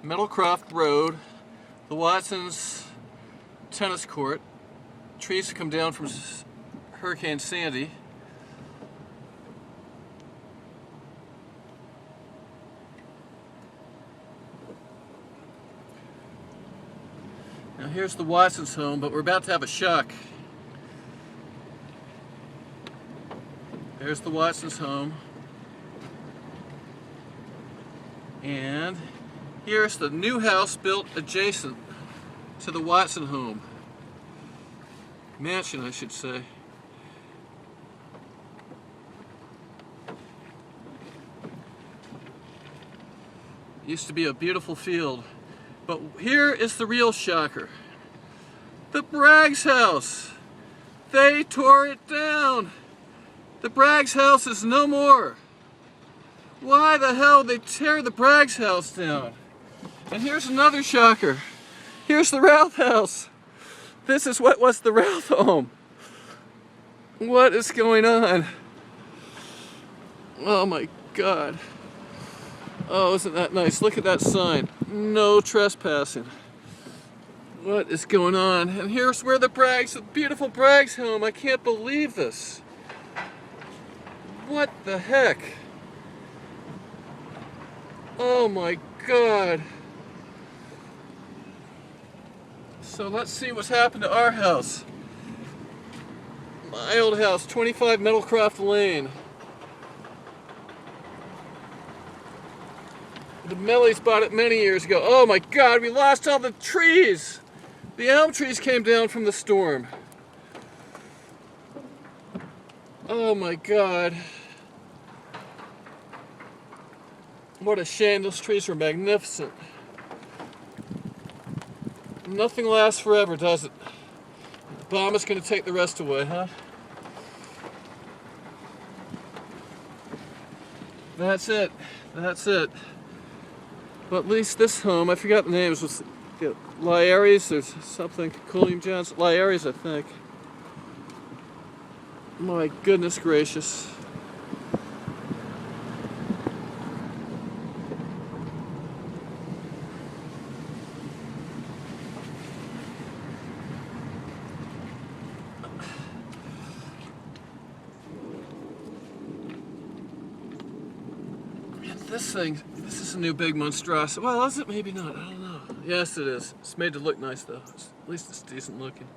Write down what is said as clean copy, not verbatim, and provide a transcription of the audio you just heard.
Meadowcroft Road, the Watsons tennis court. Trees have come down from Hurricane Sandy. Now here's the Watsons home, but we're about to have a shock. There's the Watsons home. And here's the new house built adjacent to the Watson home. Mansion, I should say. Used to be a beautiful field. But here is the real shocker. The Bragg's house. They tore it down. The Bragg's house is no more. Why the hell did they tear the Bragg's house down? And here's another shocker. Here's the Routh house. This is what was the Routh home. What is going on? Oh my God. Oh, isn't that nice? Look at that sign. No trespassing. What is going on? And here's where the Braggs, the beautiful Braggs home. I can't believe this. What the heck? Oh my God. So let's see what's happened to our house. My old house, 25 Meadowcroft Lane. The Mellies bought it many years ago. Oh my God, we lost all the trees. The elm trees came down from the storm. Oh my God. What a shame, those trees were magnificent. Nothing lasts forever, does it? The bomb is going to take the rest away, huh? That's it. That's it. But at least this home, I forgot the names, was Lyari's, there's something, William Johnson, Lyari's, I think. My goodness gracious. This thing, this is a new big monstrosity. Well, is it? Maybe not. I don't know. Yes, it is. It's made to look nice, though. At least it's decent looking.